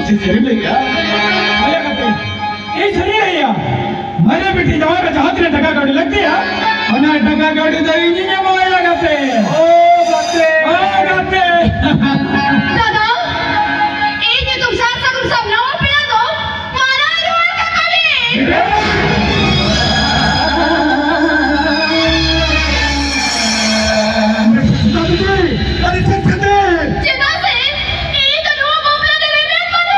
से सही भैया भैया कहते ये सही है या मेरे बेटी जवान का जहां तेरे टका गाड़ी लगती है और टका गाड़ी तो इंजीनियर भैया कहते ओ कहते दादा ये तुम सब ना पिला दो मारा रोल का कभी अरे चल चिता से ये तो नो बोला दे रे मत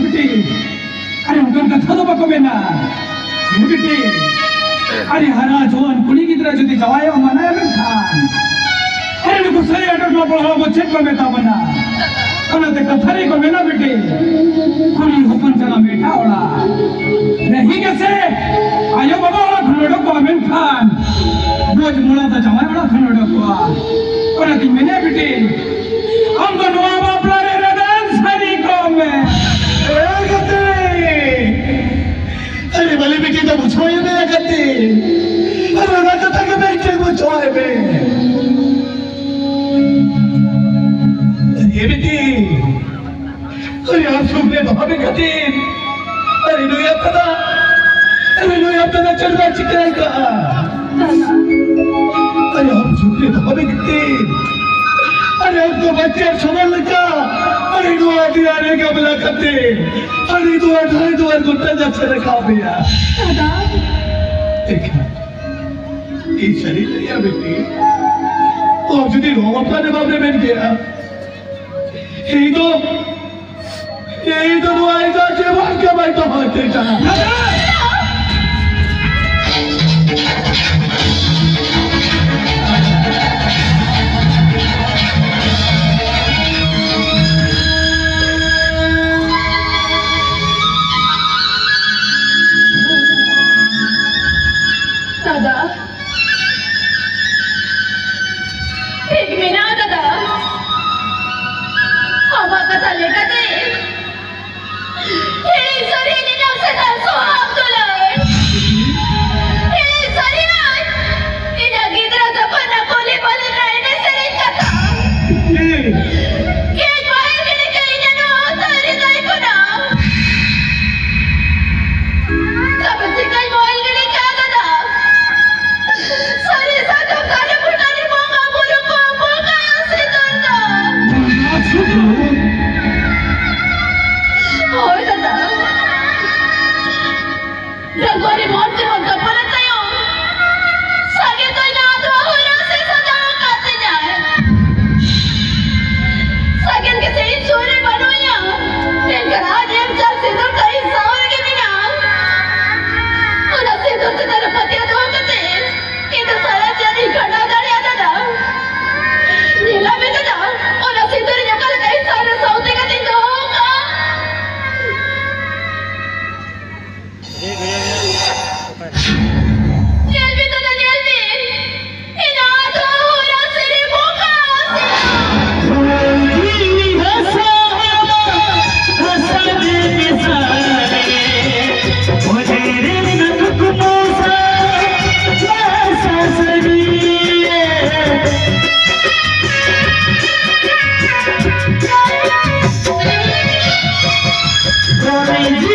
बेटी अरे उनका कथा तो पको बेना बेटी अरे हरा जोन कुड़ी की तरह जुदी जवायो मना है खान अरे नुको सही अटक लो पढ़ा वो चेक को बेटा बना अने ते कथरी को बेना बेटी कुड़ी हुकम चला बेटा ओला नहीं कैसे आयो बाबा ओला खनोडो को अमेन खान रोज मुड़ा था जवाय ओला खनोडो को अने ती मैंने बेटी हम तो नवाब अपना रे रदन सरी को में अरे भले बेटी तो मुझको ये मेरा करती अरे ना कथा के बैठे मुझको है बे ये बेटी अरे आप सुनने भाभी कहती अरे नो याद पता चल रहा चिकराई का अरे हम सुनने भाभी कहती अरे अब तो बच्चे समझ लगा अरे नो आदि आने का मिला करते अरे दो घंटा जब से रखा भैया दादा ये शरीर नहीं है बेटी और यदि रोम अपना जवाब में बैठ गया यही तो दुआई का जीवन के भाई तो होते जाना दादा एक मिना दादा हवा कथा लेकर दे हे सरी ने नाम से दसो आप दुल्हन हे सरी इन गिदरा सपना कोली बोले रहने से नहीं कथा के कोई के लिए कहीं ना तारी नहीं को ना सब से कई बोल के लिए क्या दादा सरी साथ करे पुरानी मोगा बोलो को मोगा से दादा होय दादा रघुवरी मौत से मत परत आयो सगे तो ना तो होला से सदा काते जाए सगन के सही सूर्य बनोया तेकर आज हम चल सिंदूर कहीं सावर के बिना और सिंदूर से तेरे पतिया दो कते ये तो सारा जानी खड़ा दाड़िया दादा नीला में दादा और सिंदूर जब कल कहीं सारे सौते का दिन दो का जेल भी दादा जेल भी इन आधो होला सिरी मोका Thank you.